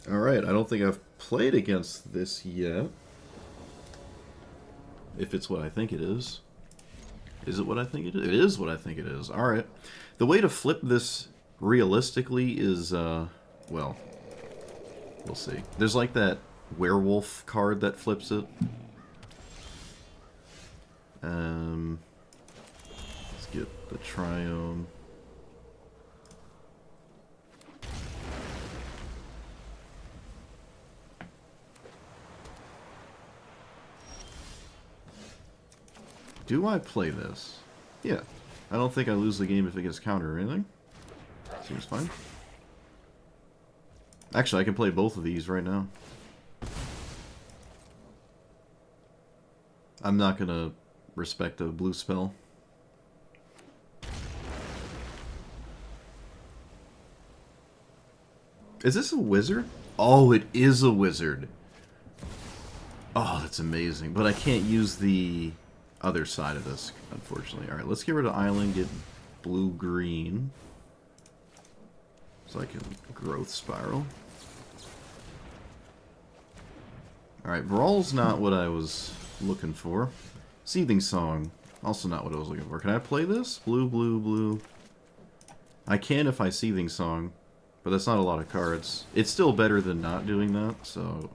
Alright, I don't think I've played against this yet. If it's what I think it is. Is it what I think it is? It is what I think it is. Alright. The way to flip this realistically is, well, we'll see. There's like that werewolf card that flips it. Let's get the Triome. Do I play this? Yeah. I don't think I lose the game if it gets counter or anything. Seems fine. Actually, I can play both of these right now. I'm not gonna respect a blue spell. Is this a wizard? Oh, it is a wizard. Oh, that's amazing. But I can't use the other side of this, unfortunately. Alright, let's get rid of island, get blue-green. So I can growth spiral. Alright, Brawl's not what I was looking for. Seething Song, also not what I was looking for. Can I play this? Blue, blue, blue. I can if I Seething Song, but that's not a lot of cards. It's still better than not doing that, so...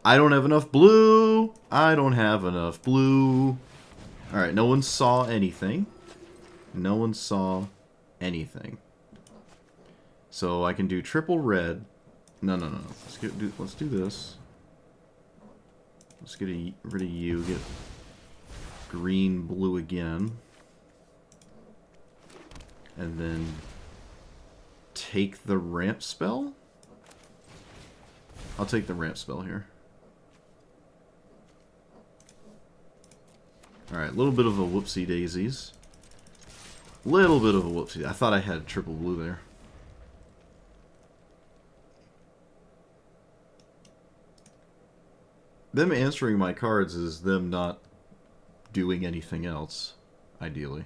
I don't have enough blue! I don't have enough blue! Alright, no one saw anything. No one saw anything. So I can do triple red. No. Let's do this. Let's get rid of you. Get green, blue again. And then take the ramp spell? I'll take the ramp spell here. Alright, a little bit of a whoopsie daisies. Little bit of a whoopsie. I thought I had triple blue there. Them answering my cards is them not doing anything else, ideally.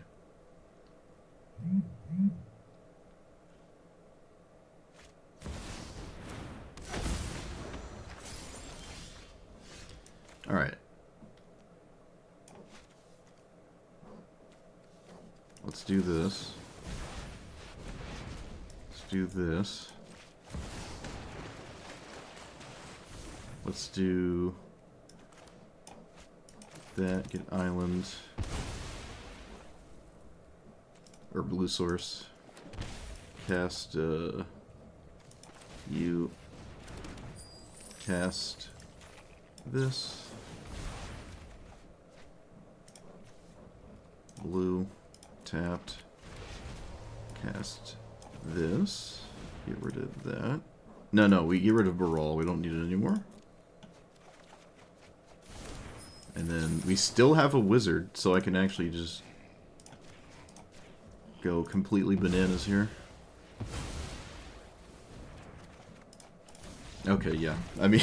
Alright. Let's do this. Let's do this. Let's do that. Get island. Or blue source. Cast, you. Cast this. Blue. Tapped. Cast this. Get rid of that. No, we get rid of Brawl. We don't need it anymore. And then we still have a wizard, so I can actually just go completely bananas here. Okay, yeah. I mean,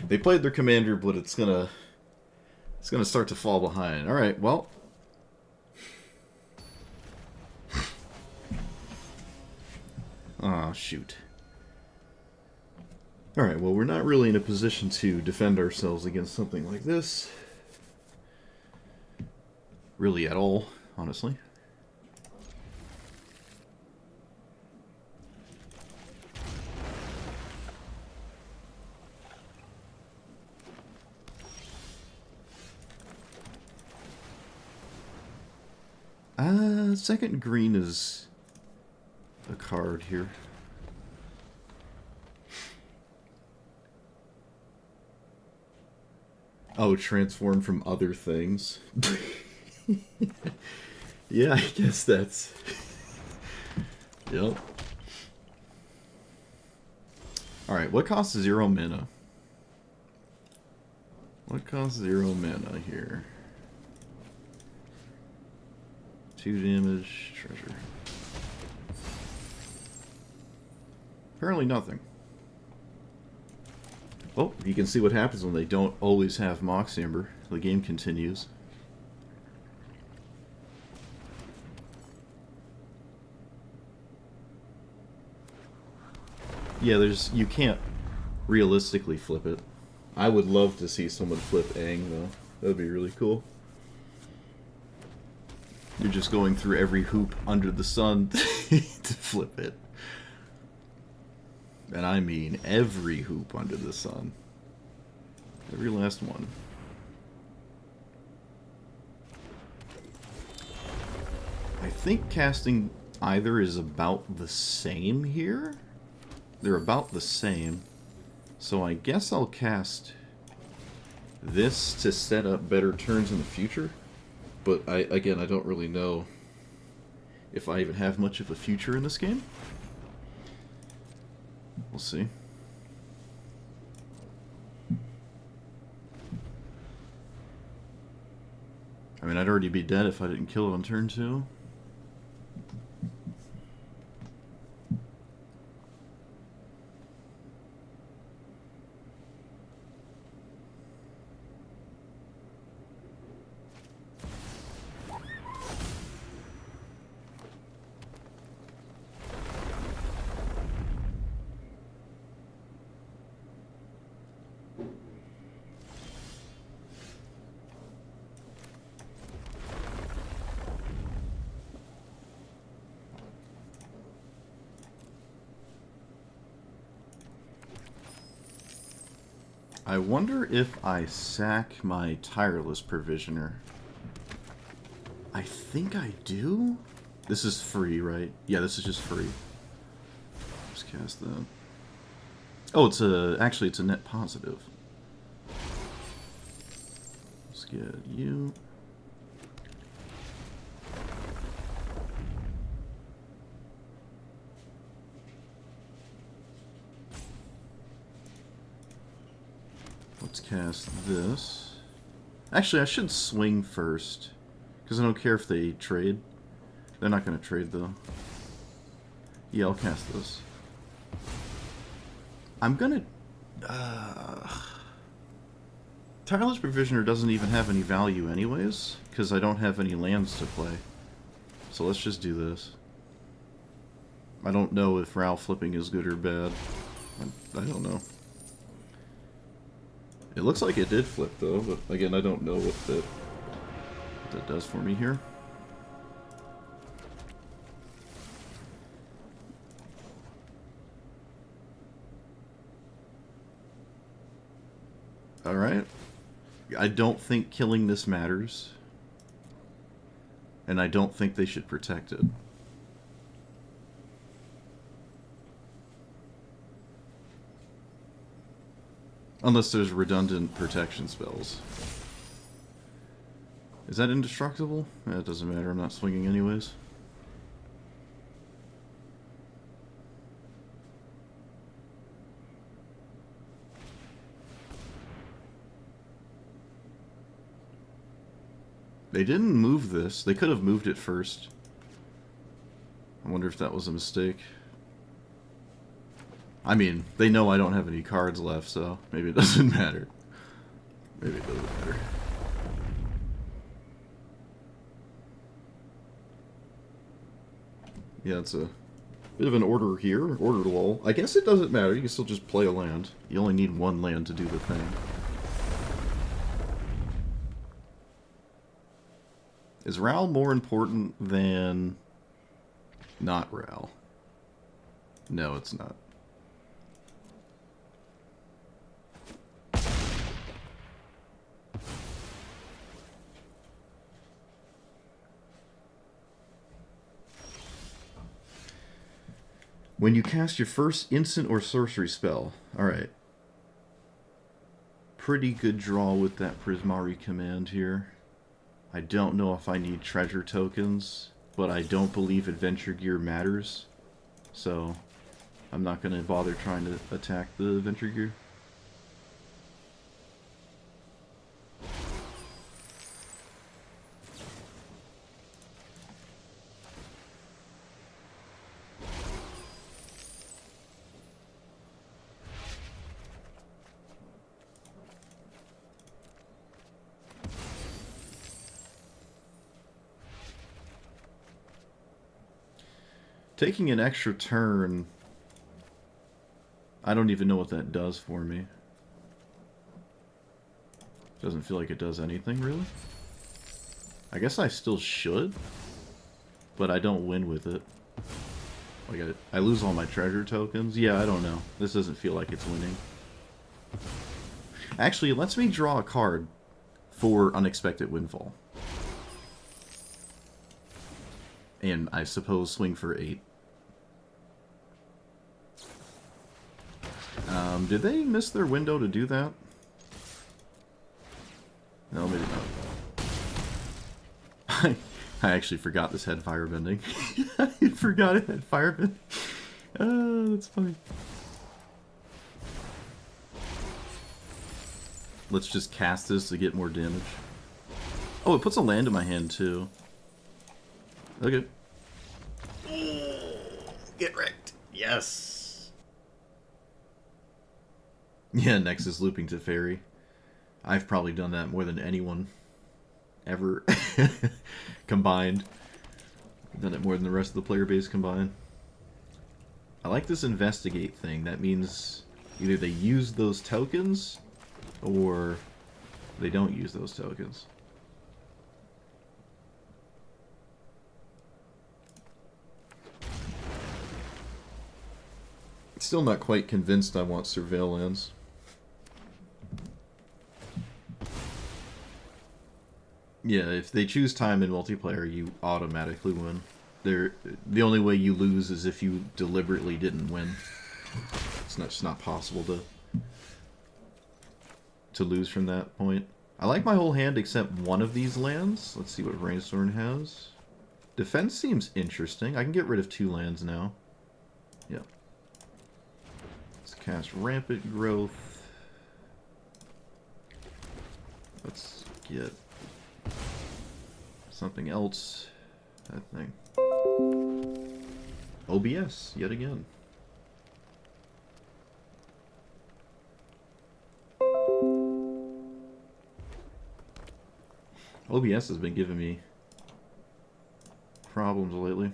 they played their commander, but it's gonna start to fall behind. All right, well. Aw, shoot. Alright, well, we're not really in a position to defend ourselves against something like this. Really at all, honestly. Second green is a card here. Oh, transform from other things. Yeah, I guess that's... Yep. Alright, what costs 0 mana? What costs 0 mana here? 2 damage, treasure. Apparently nothing. Oh, you can see what happens when they don't always have Mox Amber. The game continues. Yeah, you can't realistically flip it. I would love to see someone flip Aang, though. That would be really cool. You're just going through every hoop under the sun to flip it. And I mean every hoop under the sun. Every last one. I think casting either is about the same here. They're about the same. So I guess I'll cast this to set up better turns in the future. But again, I don't really know if I even have much of a future in this game. We'll see. I mean, I'd already be dead if I didn't kill it on turn 2. I wonder if I sack my Tireless Provisioner. I think I do? This is free, right? Yeah, this is just free. Just cast that. Oh, actually it's a net positive. Let's get you. Let's cast this. Actually, I should swing first, because I don't care if they trade. They're not going to trade, though. Yeah, I'll cast this. I'm going to... Tireless Provisioner doesn't even have any value anyways, because I don't have any lands to play. So let's just do this. I don't know if Raoul flipping is good or bad. I don't know. It looks like it did flip, though, but again, I don't know what that does for me here. Alright. I don't think killing this matters. And I don't think they should protect it. Unless there's redundant protection spells. Is that indestructible? It doesn't matter, I'm not swinging anyways. They didn't move this. They could have moved it first. I wonder if that was a mistake. I mean, they know I don't have any cards left, so maybe it doesn't matter. Maybe it doesn't matter. Yeah, it's a bit of an order here. Order lull. I guess it doesn't matter. You can still just play a land. You only need one land to do the thing. Is Raoul more important than not Raoul? No, it's not. When you cast your first instant or sorcery spell. Alright. Pretty good draw with that Prismari command here. I don't know if I need treasure tokens, but I don't believe Adventure Gear matters. So, I'm not going to bother trying to attack the Adventure Gear. Taking an extra turn I don't even know what that does for me. Doesn't feel like it does anything, really. I guess I still should, but I don't win with it. Like I lose all my treasure tokens. Yeah, I don't know. This doesn't feel like it's winning. Actually, it lets me draw a card for Unexpected Windfall. And I suppose swing for 8. Did they miss their window to do that? No, maybe not. I actually forgot this had firebending. I forgot it had firebending. Oh, that's funny. Let's just cast this to get more damage. Oh, it puts a land in my hand, too. Okay. Get wrecked. Yes. Yeah, Nexus looping to Fairy. I've probably done that more than anyone ever combined. I've done it more than the rest of the player base combined. I like this investigate thing. That means either they use those tokens or they don't use those tokens. Still not quite convinced I want Surveil lands. Yeah, if they choose time in multiplayer, you automatically win. The only way you lose is if you deliberately didn't win. It's just not possible to lose from that point. I like my whole hand except one of these lands. Let's see what Rainstorm has. Defense seems interesting. I can get rid of 2 lands now. Yeah. Let's cast Rampant Growth. Let's get something else. That thing. OBS, yet again. OBS has been giving me problems lately.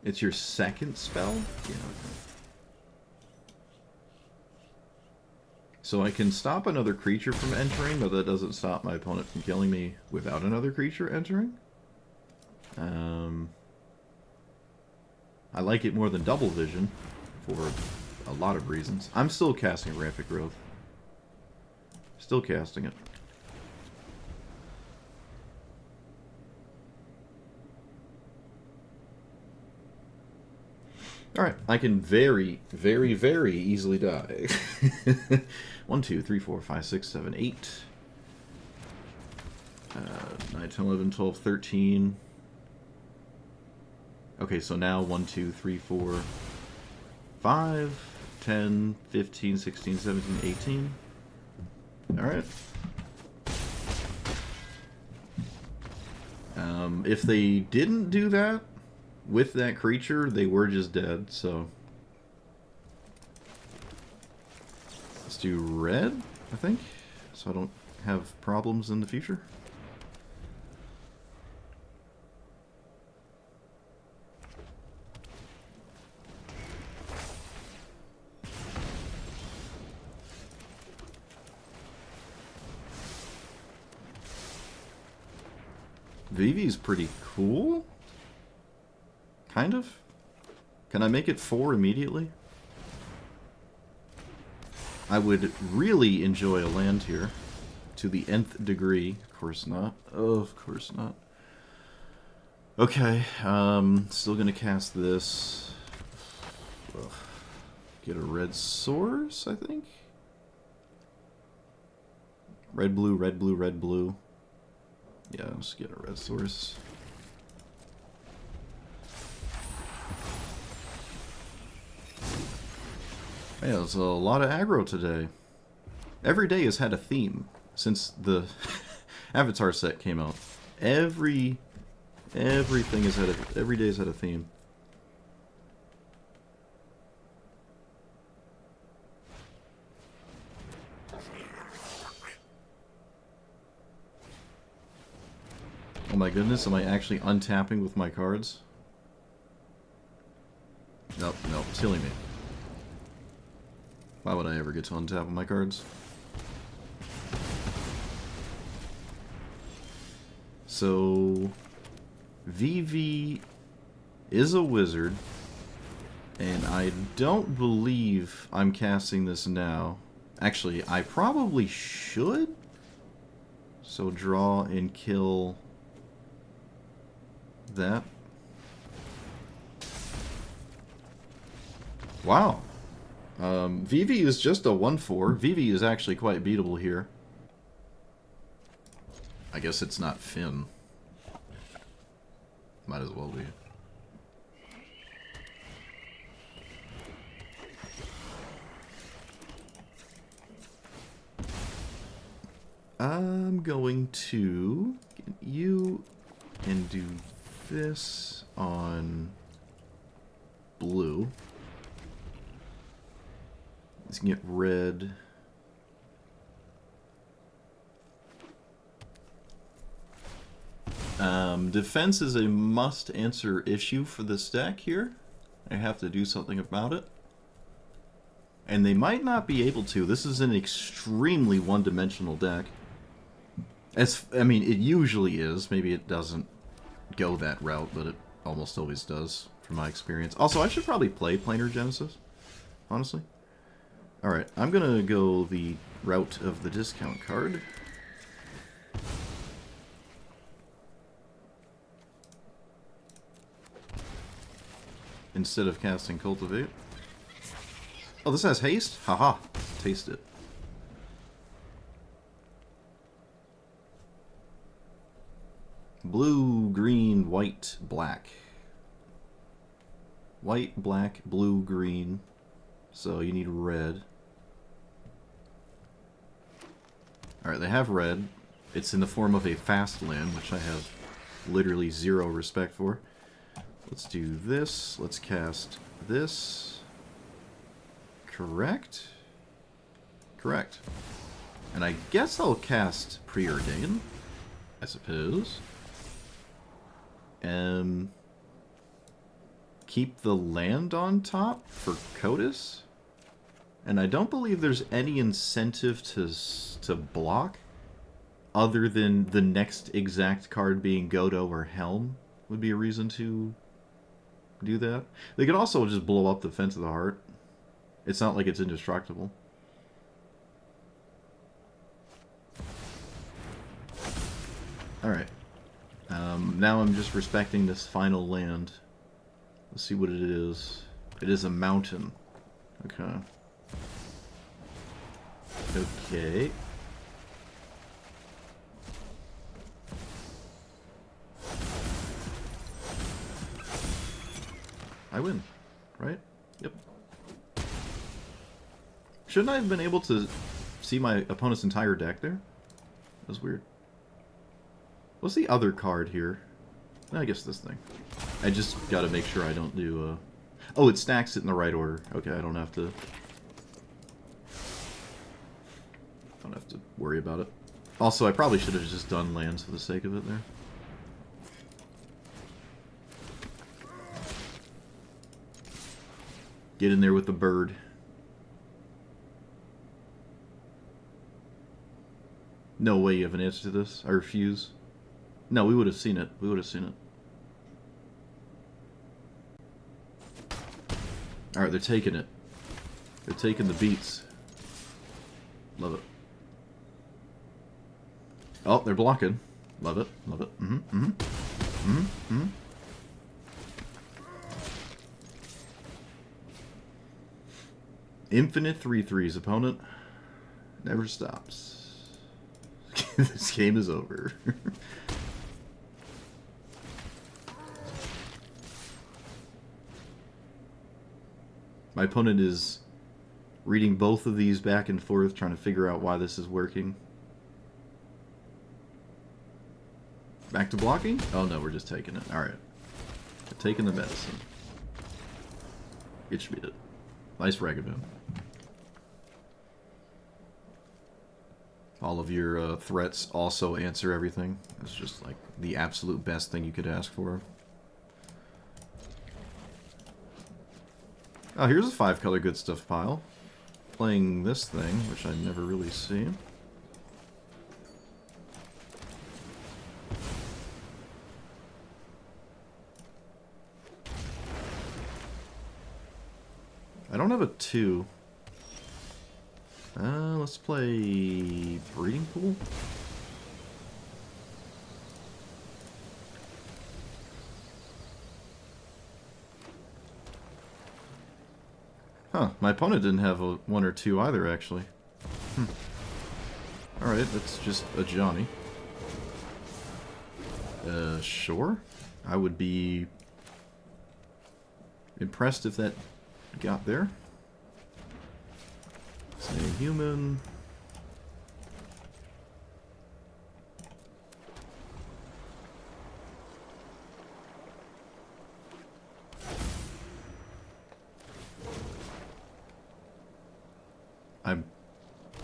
It's your second spell? Yeah, okay. So I can stop another creature from entering, but that doesn't stop my opponent from killing me without another creature entering? I like it more than Double Vision for a lot of reasons. I'm still casting Rampant Growth. Still casting it. Alright, I can very, very, very easily die. 1, 2, 3, 4, 5, 6, 7, 8. 9, 10, 11, 12, 13. Okay, so now 1, 2, 3, 4, 5, 10, 15, 16, 17, 18. Alright. If they didn't do that with that creature, they were just dead, so... Let's do red, I think, so I don't have problems in the future. Vivi's pretty cool. Kind of. Can I make it 4 immediately? I would really enjoy a land here. To the nth degree. Of course not. Oh, of course not. Okay. Still gonna cast this. Ugh. Get a red source, I think? Red, blue, red, blue, red, blue. Yeah, let's get a red source. Yeah, there's a lot of aggro today. Every day has had a theme since the Avatar set came out. Every day has had a theme. Oh my goodness, am I actually untapping with my cards? Nope, nope, silly me. Why would I ever get to untap with my cards? So, VV is a wizard, and I don't believe I'm casting this now. Actually, I probably should. So draw and kill that. Wow. VV is just a 1/4. VV is actually quite beatable here. I guess it's not Finn. Might as well be. I'm going to get you and do this on blue. Let's get red. Defense is a must-answer issue for this deck here. I have to do something about it. And they might not be able to. This is an extremely one-dimensional deck. I mean, it usually is. Maybe it doesn't go that route, but it almost always does, from my experience. Also, I should probably play Planar Genesis, honestly. Alright, I'm gonna go the route of the discount card. Instead of casting Cultivate. Oh, this has haste? Haha. Taste it. Blue, green, white, black. White, black, blue, green. So you need red. Alright, they have red. It's in the form of a fast land, which I have literally zero respect for. Let's do this. Let's cast this. Correct? Correct. And I guess I'll cast Preordain, I suppose. Keep the land on top for Cotus. And I don't believe there's any incentive to block other than the next exact card being Jodah or Helm would be a reason to do that. They could also just blow up the Fence of the Heart. It's not like it's indestructible. Alright. Now I'm just respecting this final land. Let's see what it is. It is a mountain. Okay. Okay. I win, right? Yep. Shouldn't I have been able to see my opponent's entire deck there? That was weird. What's the other card here? I guess this thing. I just gotta make sure I don't do, Oh, it stacks it in the right order. Okay, I don't have to worry about it. Also, I probably should have just done lands for the sake of it there. Get in there with the bird. No way you have an answer to this. I refuse. No, we would have seen it. We would have seen it. Alright, they're taking it. They're taking the beats. Love it. Oh, they're blocking. Love it. Love it. Mm-hmm. Mm-hmm. Mm-hmm. Mm-hmm. Infinite 3/3s, opponent. Never stops. This game is over. My opponent is reading both of these back and forth, trying to figure out why this is working. Back to blocking? Oh no, we're just taking it. Alright. Taking the medicine. It should be it. Nice Ragaboon. All of your threats also answer everything. It's just like the absolute best thing you could ask for. Oh, here's a 5-color good stuff pile. Playing this thing, which I never really see. I don't have a 2. Let's play Breeding Pool. Huh, my opponent didn't have a 1 or 2 either, actually. Alright, that's just a Johnny. Sure. I would be impressed if that got there. Say human. I'm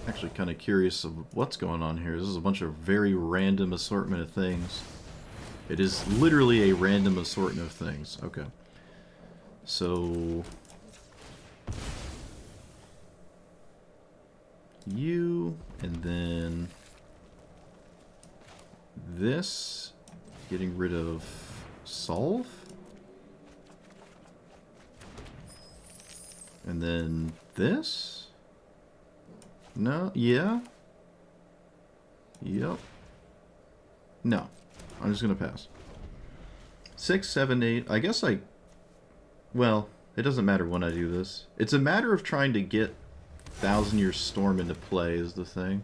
actually kind of curious of what's going on here. This is a bunch of very random assortment of things. It is literally a random assortment of things. Okay. So... you, and then... this. Getting rid of... Solve? And then this? No? Yeah? Yep. No. I'm just gonna pass. 6, 7, 8. I guess I... well, it doesn't matter when I do this. It's a matter of trying to get Thousand Year Storm into play is the thing.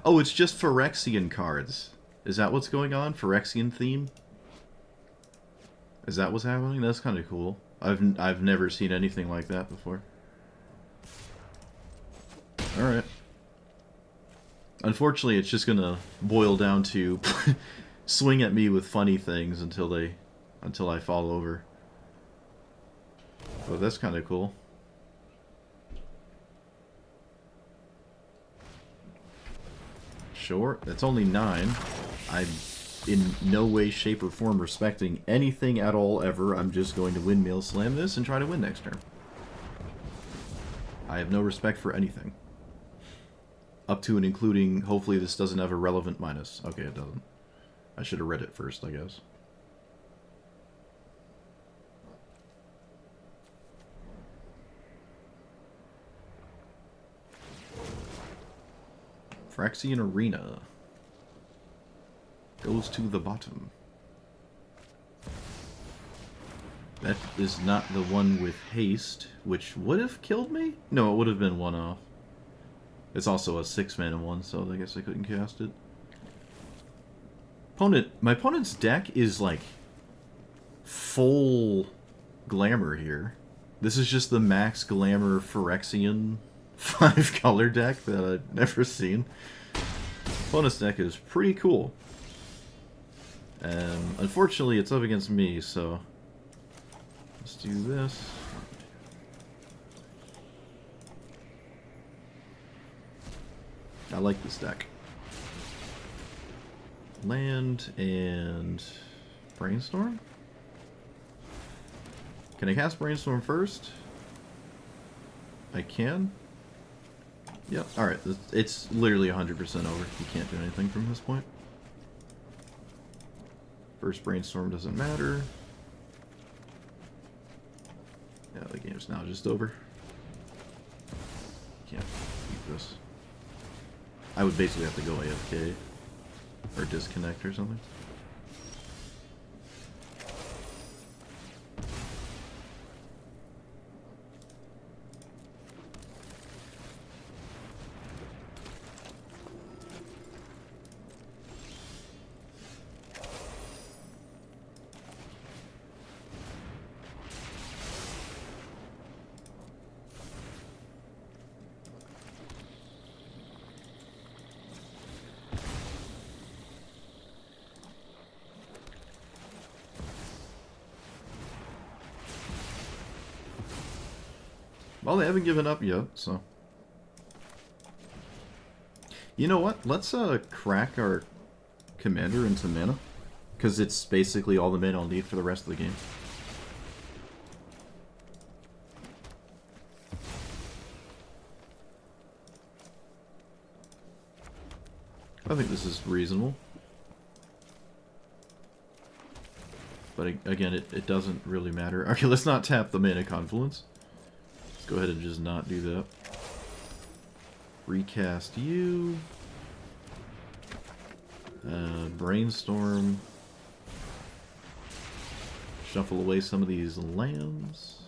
Oh, it's just Phyrexian cards. Is that what's going on? Phyrexian theme? Is that what's happening? That's kind of cool. I've never seen anything like that before. Alright. Unfortunately, it's just gonna boil down to swing at me with funny things until I fall over. But that's kind of cool. Sure, that's only 9. I'm in no way, shape, or form respecting anything at all ever. I'm just going to windmill slam this and try to win next turn. I have no respect for anything. Up to and including, hopefully this doesn't have a relevant minus. Okay, it doesn't. I should have read it first, I guess. Phyrexian Arena goes to the bottom. That is not the one with haste, which would have killed me? No, it would have been 1 off. It's also a 6-mana one, so I guess I couldn't cast it. My opponent's deck is like full glamour here. This is just the max glamour Phyrexian 5-color deck that I've never seen. Opponent's deck is pretty cool. And unfortunately it's up against me, so let's do this. I like this deck. Land and Brainstorm? Can I cast Brainstorm first? I can. Yep, alright. It's literally 100% over. You can't do anything from this point. First Brainstorm doesn't matter. Yeah, the game's now just over. Can't keep this. I would basically have to go AFK. Or disconnect or something. Well, they haven't given up yet, so... You know what? Let's crack our commander into mana. Because it's basically all the mana I'll need for the rest of the game. I think this is reasonable. But again, it doesn't really matter. Okay, let's not tap the mana confluence. Let's go ahead and just not do that. Recast you. Brainstorm. Shuffle away some of these lands.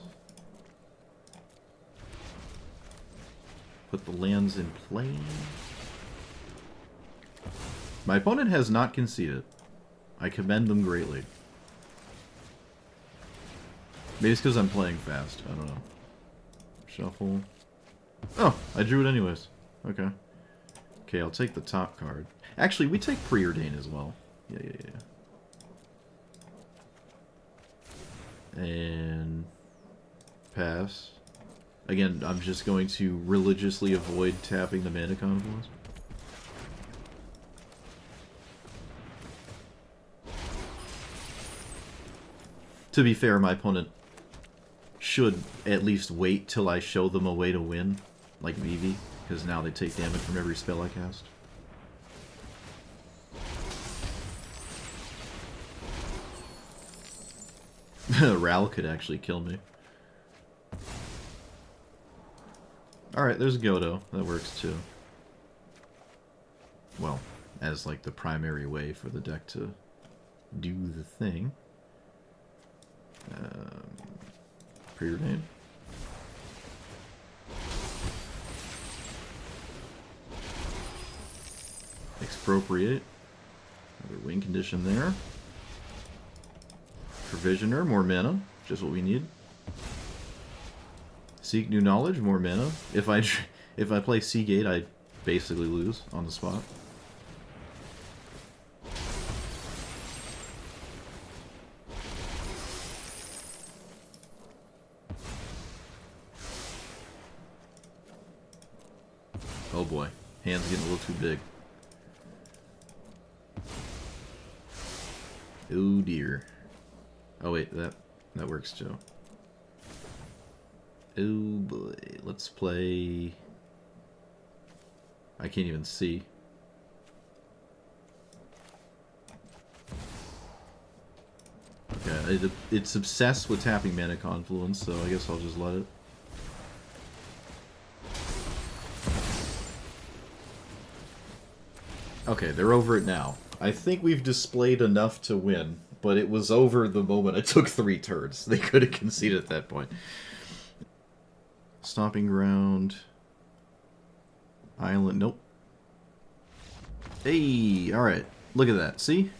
Put the lands in play. My opponent has not conceded. I commend them greatly. Maybe it's because I'm playing fast. I don't know. Shuffle. Oh, I drew it anyways. Okay. Okay, I'll take the top card. Actually, we take Preordain as well. Yeah. And pass. Again, I'm just going to religiously avoid tapping the mana confluence. To be fair, my opponent should at least wait till I show them a way to win, like Vivi, because now they take damage from every spell I cast. Ral could actually kill me. Alright, there's Jodah. That works too. Well, as like the primary way for the deck to do the thing. Preordain. Expropriate. Another win condition there. Provisioner, more mana, just what we need. Seek new knowledge, more mana. If I play Seagate, I basically lose on the spot. Oh boy, hand's getting a little too big. Oh dear. Oh wait, that works too. Oh boy, let's play... I can't even see. Okay, it's obsessed with tapping Mana Confluence, so I guess I'll just let it. Okay, they're over it now. I think we've displayed enough to win, but it was over the moment I took 3 turns. They could have conceded at that point. Stomping Ground. Island, nope. Hey, alright. Look at that, see?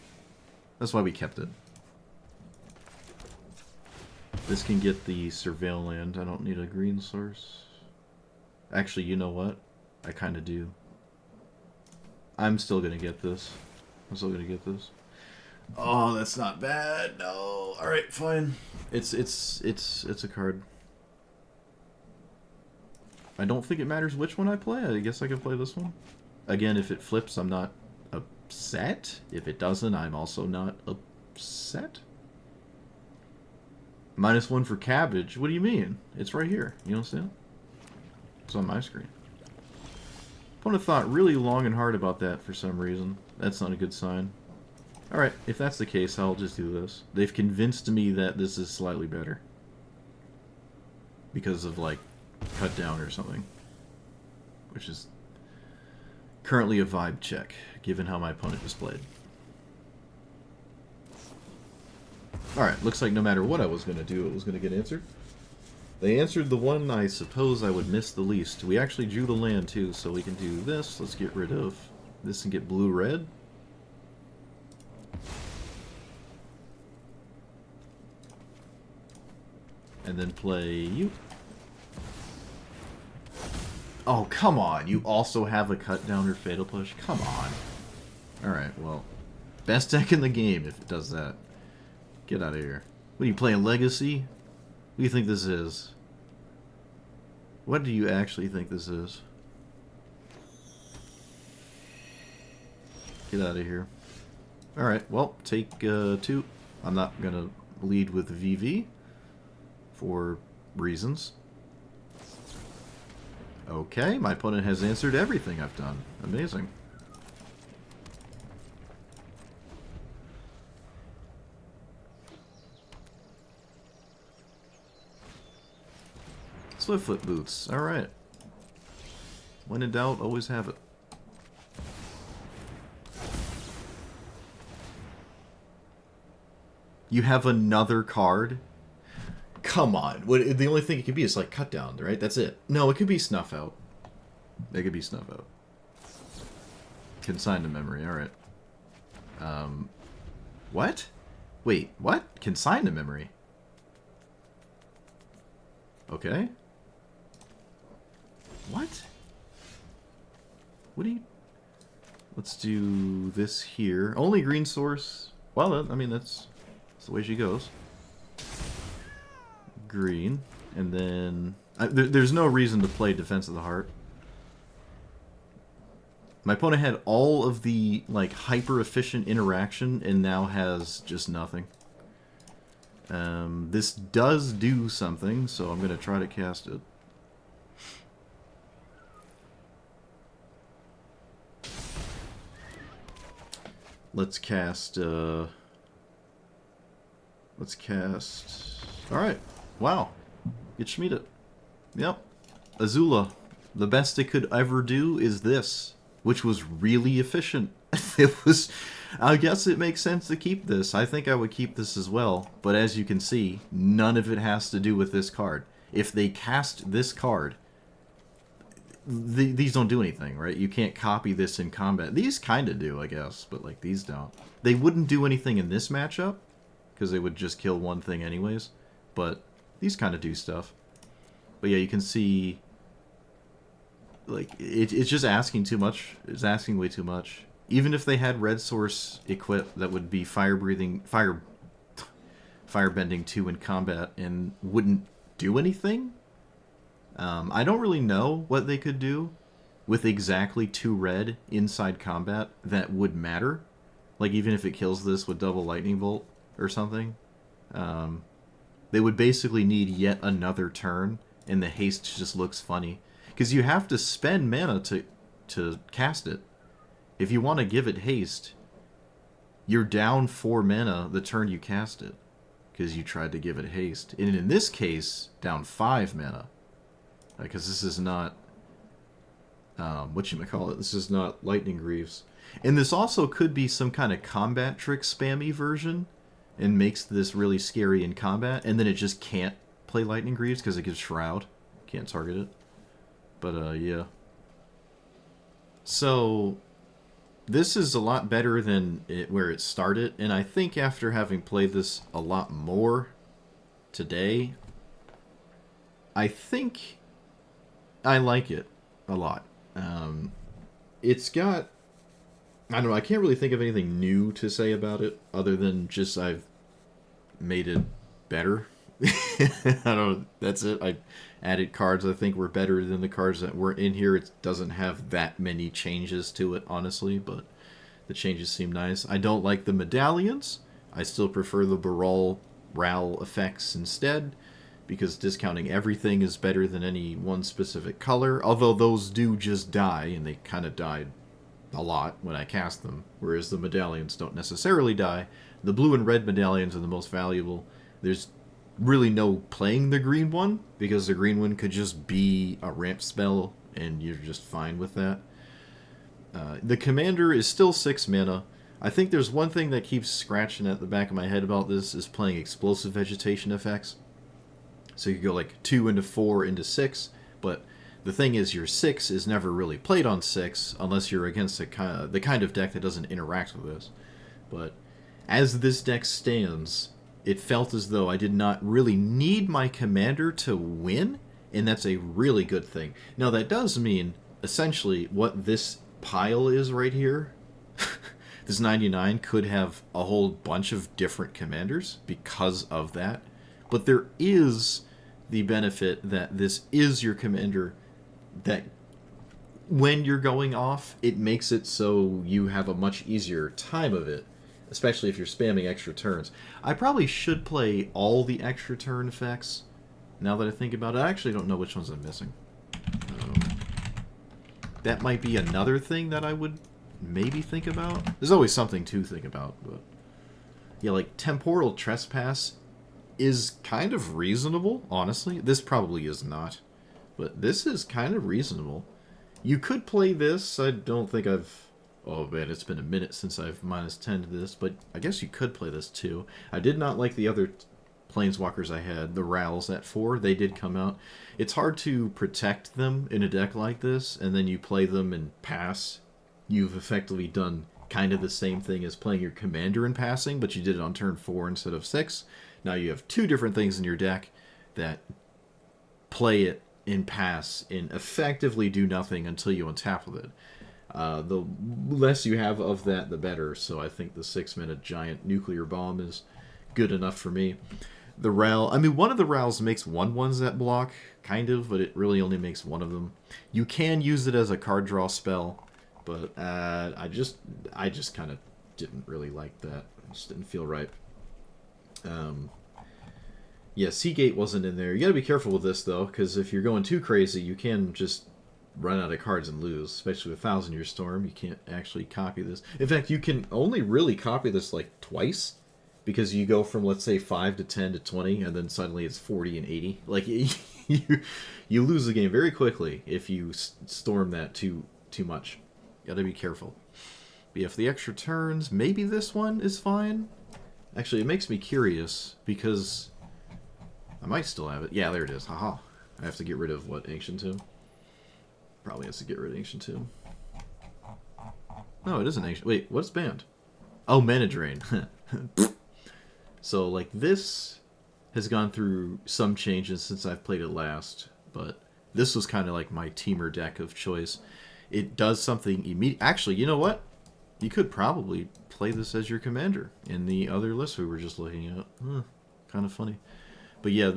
That's why we kept it. This can get the Surveil land. I don't need a green source. Actually, you know what? I kind of do. I'm still gonna get this. Oh, that's not bad. No. All right, fine. It's a card. I don't think it matters which one I play. I guess I can play this one. Again, if it flips, I'm not upset. If it doesn't, I'm also not upset. -1 for cabbage. What do you mean? It's right here. You know what I'm saying? It's on my screen. Opponent thought really long and hard about that for some reason. That's not a good sign. Alright, if that's the case, I'll just do this. They've convinced me that this is slightly better. Because of, like, cut down or something. Which is currently a vibe check, given how my opponent just played. Alright, looks like no matter what I was going to do, it was going to get answered. They answered the one I suppose I would miss the least. We actually drew the land too, so we can do this. Let's get rid of this and get blue-red. And then play you. Oh, come on. You also have a cut down or fatal push? Come on. Alright, well. Best deck in the game if it does that. Get out of here. What are you playing, Legacy? What do you think this is? What do you actually think this is? Get out of here. Alright, well, take 2. I'm not going to lead with VV for reasons. Okay, my opponent has answered everything I've done. Amazing. Swiftfoot boots. Alright. When in doubt, always have it. You have another card? Come on. What, the only thing it could be is like cut down, right? That's it. No, it could be snuff out. It could be snuff out. Consigned to memory, alright. What? Wait, what? Consigned to memory? Okay. What? What do you... Let's do this here. Only green source. Well, I mean, that's the way she goes. Green. And then... there's no reason to play Defense of the Heart. My opponent had all of the, like, hyper-efficient interaction and now has just nothing. This does do something, so I'm going to try to cast it. Let's cast, Alright. Wow. Get Schmied. Yep. Azula. The best it could ever do is this, which was really efficient. It was... I guess it makes sense to keep this. I think I would keep this as well. But as you can see, none of it has to do with this card. If they cast this card, these don't do anything, right? You can't copy this in combat. These kind of do, I guess, but like these don't. They wouldn't do anything in this matchup, because they would just kill one thing anyways. But these kind of do stuff. But yeah, you can see, like, it's just asking too much. It's asking way too much. Even if they had red source equipped, that would be firebending 2 in combat and wouldn't do anything. I don't really know what they could do with exactly 2 red inside combat that would matter. Like, even if it kills this with double lightning bolt or something. They would basically need yet another turn, and the haste just looks funny. Because you have to spend mana to cast it. If you want to give it haste, you're down 4 mana the turn you cast it. Because you tried to give it haste. And in this case, down 5 mana. Because this is not... whatchamacallit? This is not Lightning Greaves. And this also could be some kind of combat trick spammy version. And makes this really scary in combat. And then it just can't play Lightning Greaves because it gives Shroud. Can't target it. But, yeah. So... this is a lot better than where it started, and I think after having played this a lot more today, I think I like it a lot. It's got... I don't know, I can't really think of anything new to say about it, other than just I've made it better. I don't know, that's it. I added cards I think were better than the cards that were in here. It doesn't have that many changes to it, honestly, but the changes seem nice. I don't like the medallions. I still prefer the Brawl effects instead, because discounting everything is better than any one specific color, although those do just die, and they kind of died a lot when I cast them, whereas the medallions don't necessarily die. The blue and red medallions are the most valuable. There's really no playing the green one, because the green one could just be a ramp spell, and you're just fine with that. The commander is still 6 mana. I think there's one thing that keeps scratching at the back of my head about this, is playing explosive vegetation effects. So you could go like 2 into 4 into 6, but the thing is your 6 is never really played on 6, unless you're against the kind of deck that doesn't interact with this. But as this deck stands, it felt as though I did not really need my commander to win, and that's a really good thing. Now that does mean, essentially, what this pile is right here, this 99 could have a whole bunch of different commanders because of that, but there is the benefit that this is your commander that when you're going off, it makes it so you have a much easier time of it, especially if you're spamming extra turns. I probably should play all the extra turn effects, now that I think about it. I actually don't know which ones I'm missing. That might be another thing that I would maybe think about. There's always something to think about, but... Yeah, like, Temporal Trespass is kind of reasonable, honestly. This probably is not, but this is kind of reasonable. You could play this. I don't think I've... Oh, man, it's been a minute since I've -10 to this, but I guess you could play this, too. I did not like the other Planeswalkers I had, the Rals at 4. They did come out. It's hard to protect them in a deck like this, and then you play them and pass. You've effectively done kind of the same thing as playing your commander and passing, but you did it on turn 4 instead of 6. Now you have two different things in your deck that play it and pass and effectively do nothing until you untap with it. The less you have of that, the better. So I think the 6-mana giant nuclear bomb is good enough for me. The Ral, I mean, one of the Rals makes 1/1s that block, kind of, but it really only makes one of them. You can use it as a card draw spell, but I just kind of didn't really like that. It just didn't feel right. Yeah, Seagate wasn't in there. You gotta be careful with this, though, because if you're going too crazy, you can just run out of cards and lose, especially with 1,000-Year Storm. You can't actually copy this. In fact, you can only really copy this, like, twice, because you go from, let's say, 5 to 10 to 20, and then suddenly it's 40 and 80. Like, you lose the game very quickly if you storm that too much. Gotta be careful. But if the extra turns, maybe this one is fine. Actually, it makes me curious, because I might still have it. Yeah, there it is. Haha. I have to get rid of, what, Ancient Tomb? Probably has to get rid of Ancient Tomb. No, it isn't Ancient. Wait, what's banned? Oh, Mana Drain. So, like, this has gone through some changes since I've played it last, but this was kind of like my teamer deck of choice. It does something immediate. Actually, you know what? You could probably play this as your commander in the other list we were just looking at. Kind of funny. But yeah,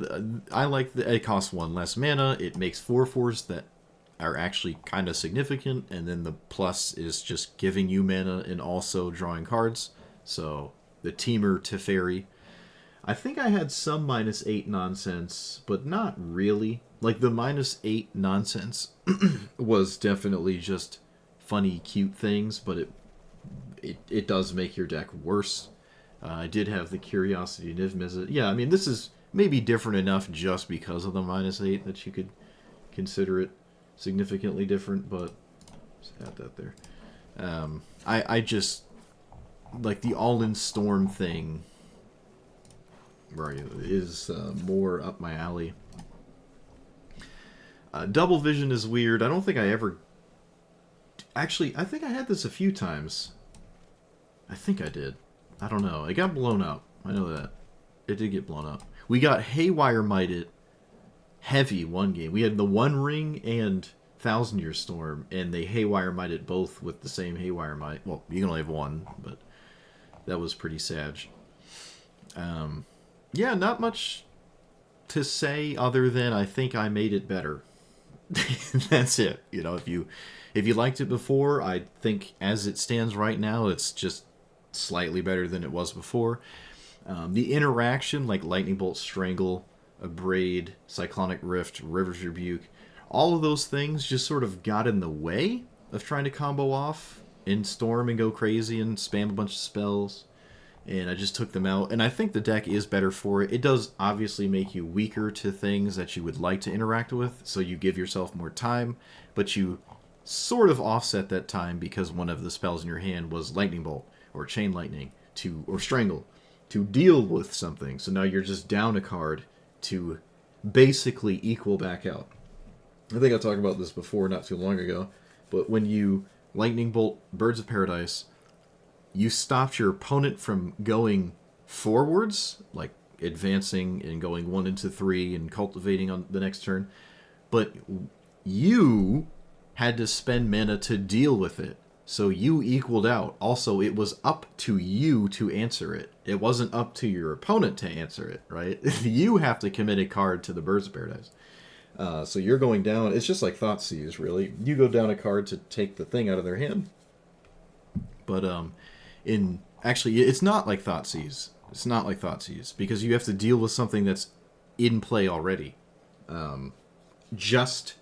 I like that it costs 1 less mana. It makes 4/4s that are actually kind of significant, and then the plus is just giving you mana and also drawing cards. So the Teamer Teferi. I think I had some -8 nonsense, but not really. Like, the -8 nonsense was definitely just funny, cute things, but it does make your deck worse. I did have the Curiosity Niv Mizzet. Yeah, I mean, this is maybe different enough just because of the -8 that you could consider it significantly different, but just add that there. I just, like, the All-In Storm thing is more up my alley. Double Vision is weird. I don't think I ever... Actually, I think I had this a few times. I think I did. I don't know. It got blown up. I know that. It did get blown up. We got Haywire Mighted heavy one game. We had the One Ring and 1,000-Year Storm, and they Haywire Mighted both with the same Haywire Might. Well, you can only have one, but that was pretty sad. Yeah, not much to say other than I think I made it better. That's it. You know, if you liked it before, I think as it stands right now, it's just slightly better than it was before. The interaction, like Lightning Bolt, Strangle, Abrade, Cyclonic Rift, River's Rebuke, all of those things just sort of got in the way of trying to combo off and storm and go crazy and spam a bunch of spells. And I just took them out. And I think the deck is better for it. It does obviously make you weaker to things that you would like to interact with, so you give yourself more time, but you sort of offset that time because one of the spells in your hand was Lightning Bolt or Chain Lightning or Strangle to deal with something. So now you're just down a card to basically equal back out. I think I talked about this before not too long ago, but when you Lightning Bolt Birds of Paradise, you stopped your opponent from going forwards, like advancing and going 1 into 3 and cultivating on the next turn, but you had to spend mana to deal with it. So you equaled out. Also, it was up to you to answer it. It wasn't up to your opponent to answer it, right? You have to commit a card to the Birds of Paradise. So you're going down. It's just like Thoughtseize, really. You go down a card to take the thing out of their hand. But it's not like Thoughtseize. It's not like Thoughtseize because you have to deal with something that's in play already, just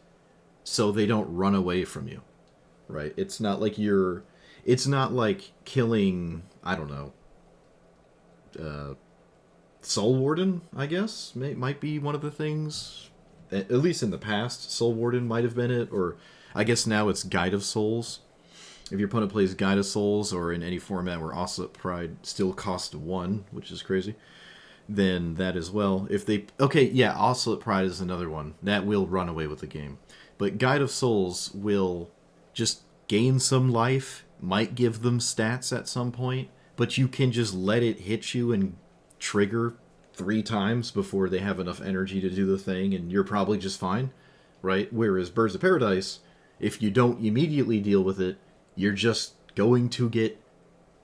so they don't run away from you, right? It's not like It's not like killing. I don't know. Soul Warden, I guess, might be one of the things. At least in the past, Soul Warden might have been it, or I guess now it's Guide of Souls. If your opponent plays Guide of Souls, or in any format where Oscillate Pride still costs 1, which is crazy, then that as well. If they Oscillate Pride is another one that will run away with the game, but Guide of Souls will just gain some life, might give them stats at some point, but you can just let it hit you and trigger 3 times before they have enough energy to do the thing, and you're probably just fine, right? Whereas Birds of Paradise, if you don't immediately deal with it, you're just going to get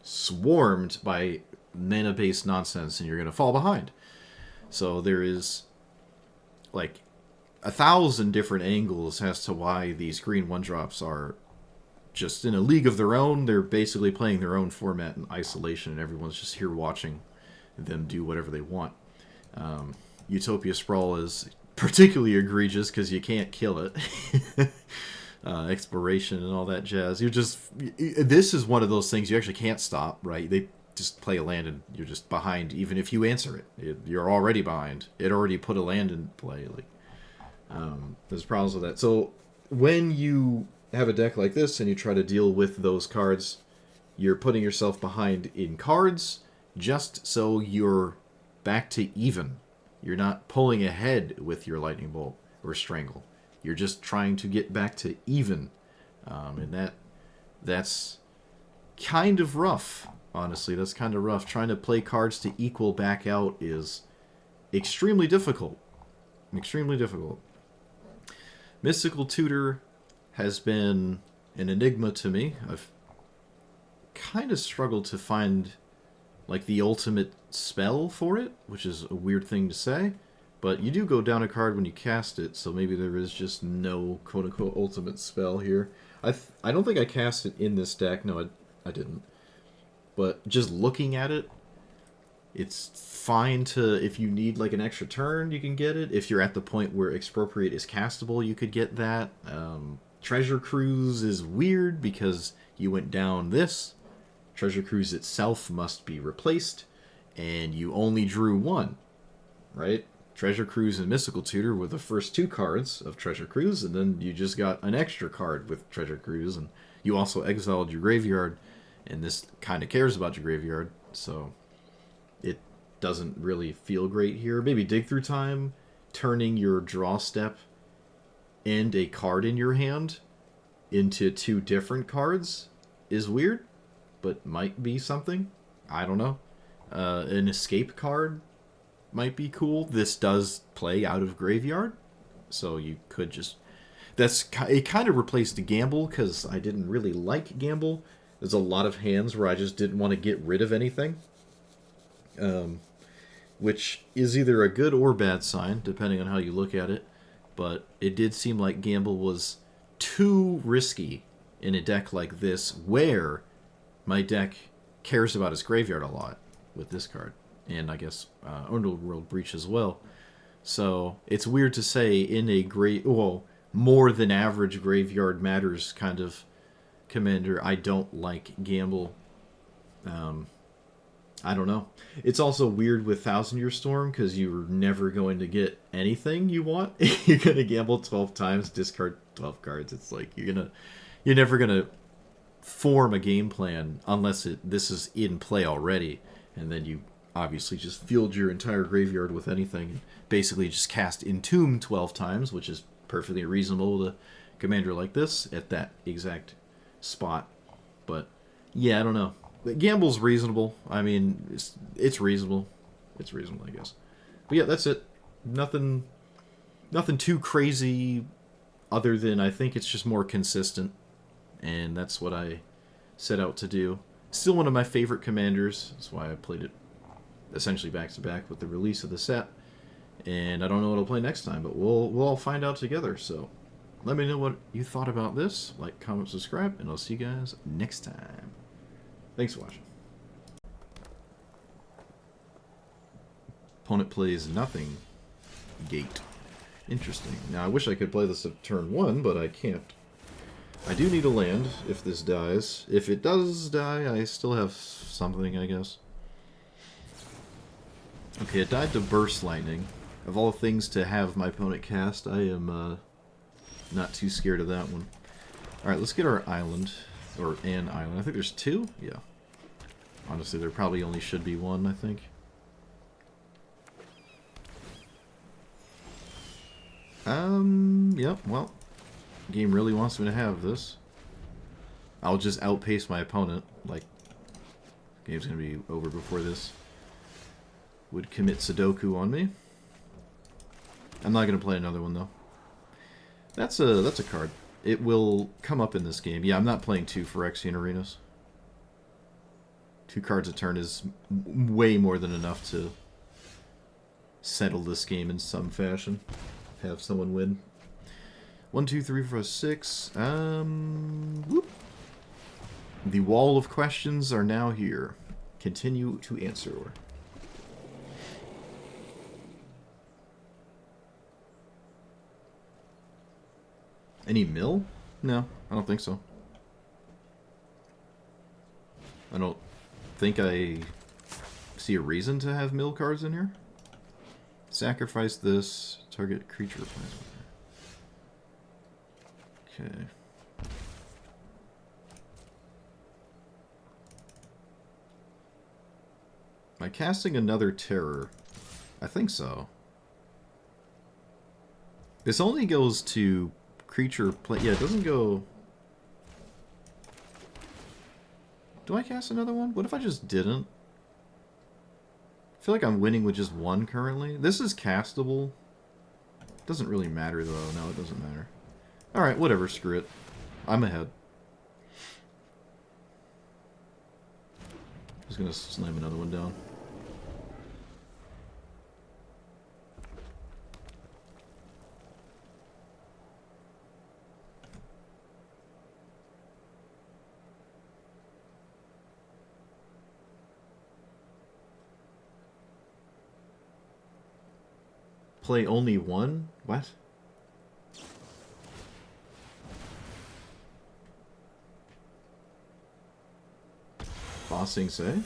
swarmed by mana-based nonsense, and you're going to fall behind. So there is, like, 1,000 different angles as to why these green 1-drops are just in a league of their own. They're basically playing their own format in isolation, and everyone's just here watching them do whatever they want. Utopia Sprawl is particularly egregious because you can't kill it. Exploration and all that jazz. This is one of those things you actually can't stop, right? They just play a land and you're just behind, even if you answer it. You're already behind. It already put a land in play. There's problems with that. So when you have a deck like this and you try to deal with those cards, you're putting yourself behind in cards just so you're back to even. You're not pulling ahead with your Lightning Bolt or Strangle. You're just trying to get back to even. And that's kind of rough, honestly. That's kind of rough. Trying to play cards to equal back out is extremely difficult. Extremely difficult. Mystical Tutor has been an enigma to me. I've kind of struggled to find like the ultimate spell for it, which is a weird thing to say, but you do go down a card when you cast it, so maybe there is just no quote-unquote ultimate spell here. I don't think I cast it in this deck. No, I didn't. But just looking at it, it's fine to, if you need like an extra turn, you can get it. If you're at the point where Expropriate is castable, you could get that. Treasure Cruise is weird because you went down this. Treasure Cruise itself must be replaced, and you only drew 1, right? Treasure Cruise and Mystical Tutor were the first 2 cards of Treasure Cruise, and then you just got an extra card with Treasure Cruise, and you also exiled your graveyard, and this kind of cares about your graveyard, so it doesn't really feel great here. Maybe Dig Through Time, turning your draw step and a card in your hand into 2 different cards is weird, but might be something. I don't know. An escape card might be cool. This does play out of graveyard, so you could just... It kind of replaced the Gamble, because I didn't really like Gamble. There's a lot of hands where I just didn't want to get rid of anything. Which is either a good or bad sign, depending on how you look at it. But it did seem like Gamble was too risky in a deck like this, where my deck cares about its graveyard a lot with this card. And I guess Underworld Breach as well. So it's weird to say in a more than average graveyard matters kind of commander, I don't like Gamble. I don't know. It's also weird with Thousand Year Storm because you're never going to get anything you want. You're going to gamble 12 times, discard 12 cards. It's like you're never going to form a game plan unless this is in play already, and then you obviously just field your entire graveyard with anything and basically just cast Entomb 12 times, which is perfectly reasonable with a commander like this at that exact spot. But yeah, I don't know. Gamble's reasonable. I mean, it's reasonable. It's reasonable, I guess. But yeah, that's it. Nothing too crazy other than I think it's just more consistent. And that's what I set out to do. Still one of my favorite commanders. That's why I played it essentially back-to-back with the release of the set. And I don't know what I'll play next time, but we'll all find out together. So let me know what you thought about this. Like, comment, subscribe, and I'll see you guys next time. Thanks for watching. Opponent plays nothing. Gate. Interesting. Now, I wish I could play this at turn 1, but I can't. I do need a land if this dies. If it does die, I still have something, I guess. Okay, it died to Burst Lightning. Of all things to have my opponent cast, I am not too scared of that one. Alright, let's get our island. Or an island. I think there's 2? Yeah. Honestly, there probably only should be 1, I think. Yep, well, game really wants me to have this. I'll just outpace my opponent. Like, game's gonna be over before this would commit Sudoku on me. I'm not gonna play another one though. That's a card. It will come up in this game. Yeah, I'm not playing 2 Phyrexian Arenas. 2 cards a turn is way more than enough to settle this game in some fashion. Have someone win. 1, 2, 3, 4, 6. Whoop. The wall of questions are now here. Continue to answer. Any mill? No, I don't think so. I don't think I see a reason to have mill cards in here. Sacrifice this. Target creature replacement. Okay. Am I casting another terror? I think so. This only goes to creature play. Yeah, it doesn't go. Do I cast another one? What if I just didn't? I feel like I'm winning with just 1 currently. This is castable. Doesn't really matter though. No, it doesn't matter. Alright, whatever, screw it. I'm ahead. Just gonna slam another one down. Play only 1? What? Bossing say?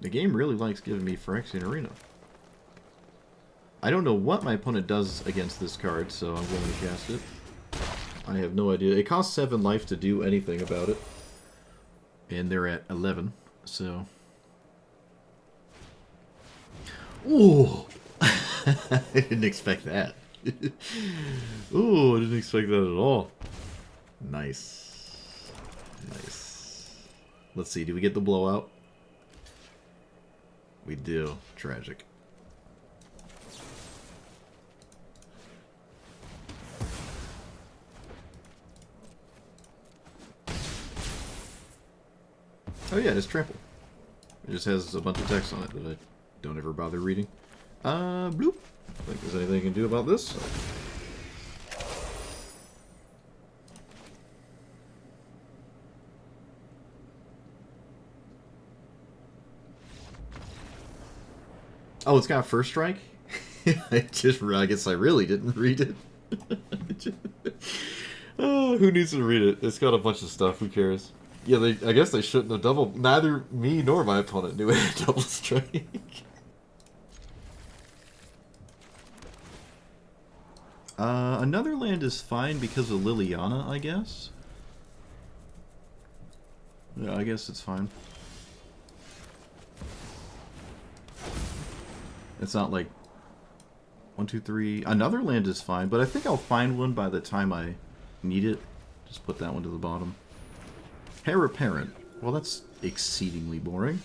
The game really likes giving me Phyrexian Arena. I don't know what my opponent does against this card, so I'm going to cast it. I have no idea. It costs 7 life to do anything about it. And they're at 11, so... Ooh! I didn't expect that. Ooh, I didn't expect that at all. Nice. Nice. Let's see, do we get the blowout? We do. Tragic. Oh yeah, it's trample. It just has a bunch of text on it that I don't ever bother reading. Bloop. Think there's anything I can do about this? Oh, it's got first strike? I guess I really didn't read it. Oh, who needs to read it? It's got a bunch of stuff, who cares? Yeah, I guess they shouldn't have double. Neither me nor my opponent knew it had double strike. Another land is fine because of Liliana, I guess. Yeah, I guess it's fine. It's not like 1, 2, 3. Another land is fine, but I think I'll find one by the time I need it. Just put that one to the bottom. Heir Apparent. Well, that's exceedingly boring.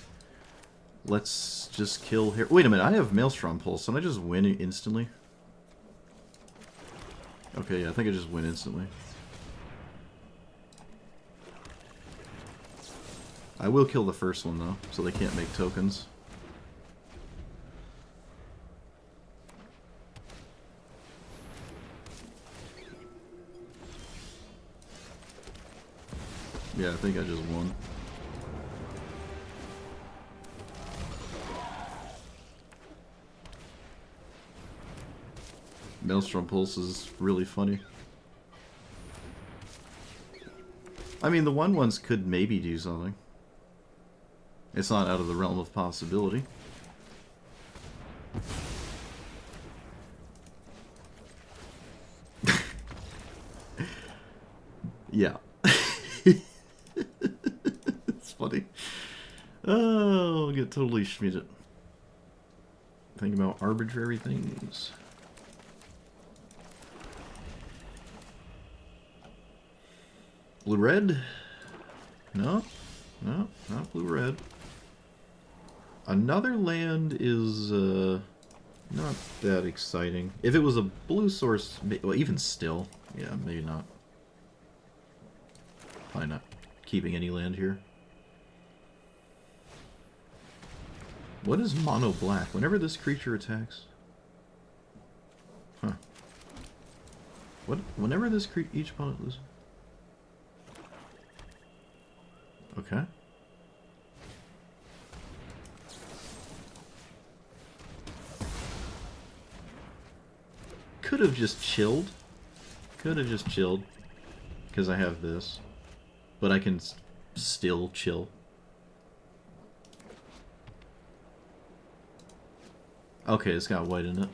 Let's just kill Heir... Wait a minute, I have Maelstrom Pulse. Can I just win instantly? Okay, yeah, I think I just win instantly. I will kill the first one, though, so they can't make tokens. Yeah, I think I just won. Maelstrom Pulse is really funny. I mean, the 1/1s could maybe do something. It's not out of the realm of possibility. Yeah. It's funny. Oh, I'll get totally schmitted. Think about arbitrary things. Blue-red? No. No, not blue-red. Another land is not that exciting. If it was a blue source, well, even still, yeah, maybe not. Probably not keeping any land here. What is mono black? Whenever this creature attacks, huh? What? Whenever this each opponent loses. Okay. Could have just chilled. Could have just chilled. Because I have this. But I can still chill. Okay, it's got white in it.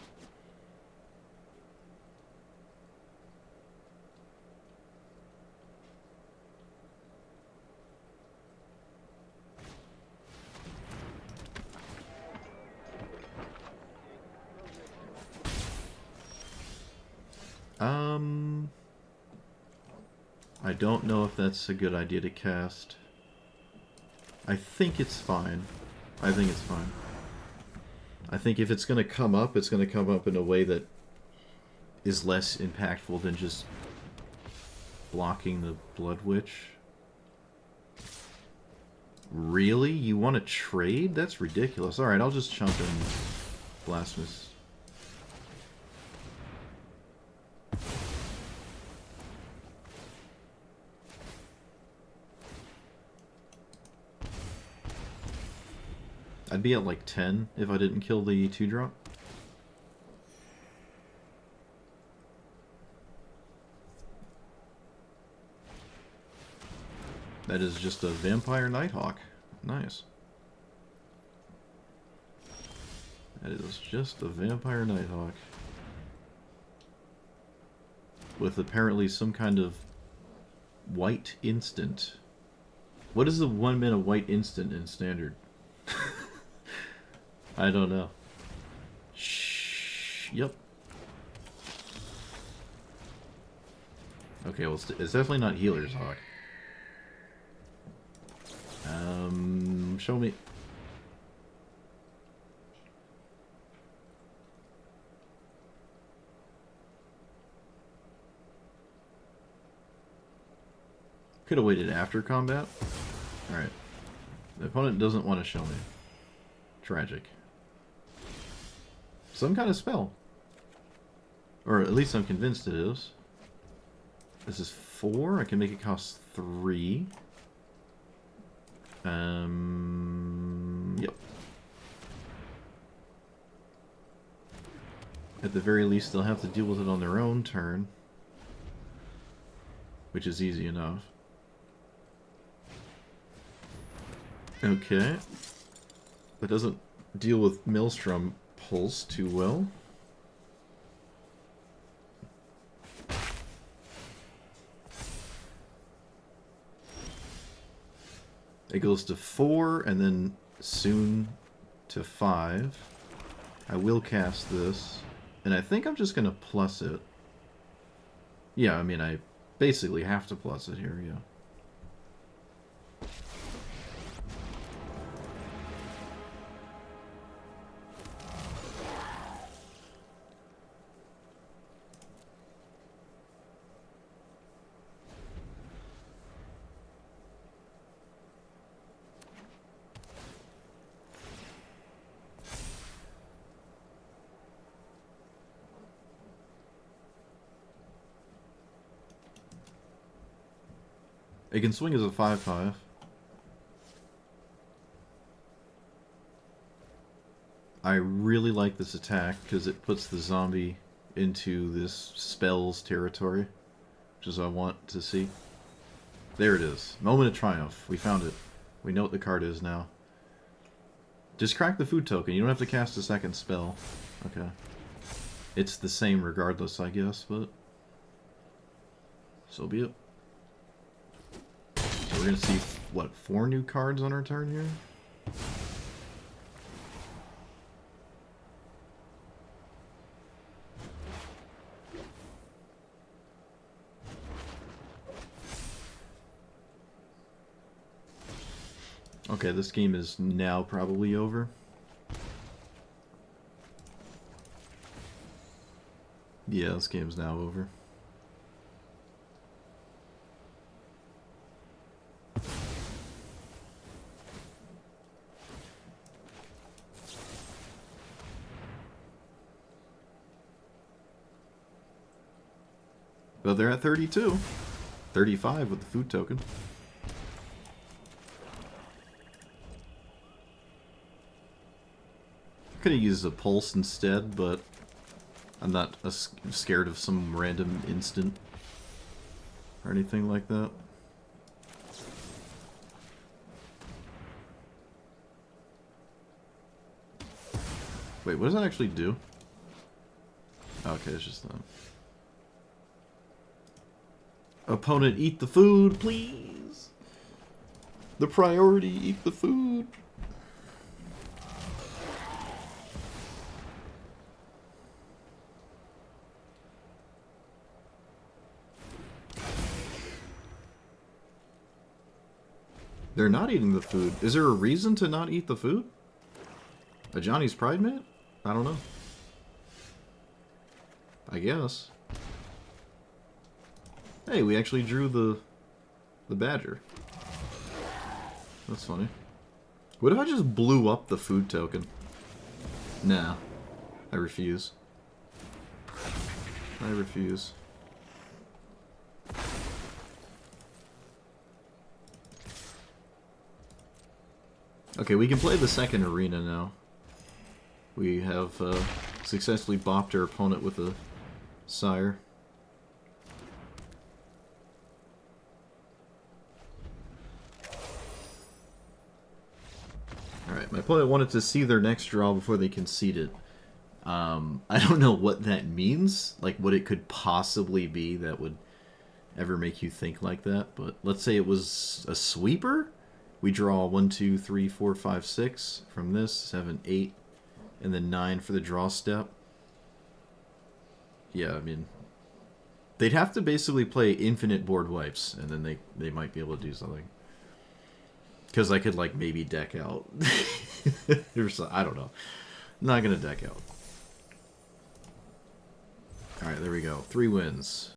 I don't know if that's a good idea to cast. I think it's fine. I think it's fine. I think if it's going to come up, it's going to come up in a way that is less impactful than just blocking the Blood Witch. Really? You want to trade? That's ridiculous. Alright, I'll just chump in Blasphemous. I'd be at like 10 if I didn't kill the 2-drop. That is just a Vampire Nighthawk. Nice. That is just a Vampire Nighthawk. With apparently some kind of white instant. What is the 1-mana white instant in Standard? I don't know. Shh. Yep. Okay, well, it's definitely not Healer's Hawk. Show me. Could have waited after combat. Alright. The opponent doesn't want to show me. Tragic. Some kind of spell. Or at least I'm convinced it is. This is 4. I can make it cost 3. Yep. At the very least, they'll have to deal with it on their own turn. Which is easy enough. Okay. That doesn't deal with Maelstrom Pulse too well. It goes to 4 and then soon to 5. I will cast this. And I think I'm just going to plus it. Yeah, I mean, I basically have to plus it here, yeah. It can swing as a 5/5. I really like this attack because it puts the zombie into this spells territory, which is what I want to see. There it is. Moment of triumph. We found it. We know what the card is now. Just crack the food token. You don't have to cast a second spell. Okay. It's the same regardless, I guess, but so be it. So we're gonna see, what, 4 new cards on our turn here? Okay, this game is now probably over. Yeah, this game's now over. But they're at 32. 35 with the food token. Could have used a pulse instead, but I'm not scared of some random instant or anything like that. Wait, what does that actually do? Okay, it's just that. Opponent, eat the food, please! The priority, eat the food! They're not eating the food. Is there a reason to not eat the food? A Johnny's Pride Mat? I don't know. I guess. Hey, we actually drew the badger. That's funny. What if I just blew up the food token? Nah. I refuse. I refuse. Okay, we can play the second arena now. We have successfully bopped our opponent with a sire. Alright, my opponent wanted to see their next draw before they concede it. I don't know what that means, like what it could possibly be that would ever make you think like that, but let's say it was a sweeper? We draw 1, 2, 3, 4, 5, 6 from this, 7, 8, and then 9 for the draw step. Yeah, I mean, they'd have to basically play infinite board wipes, and then they might be able to do something. Because I could, like, maybe deck out. I don't know. I'm not going to deck out. Alright, there we go. 3 wins.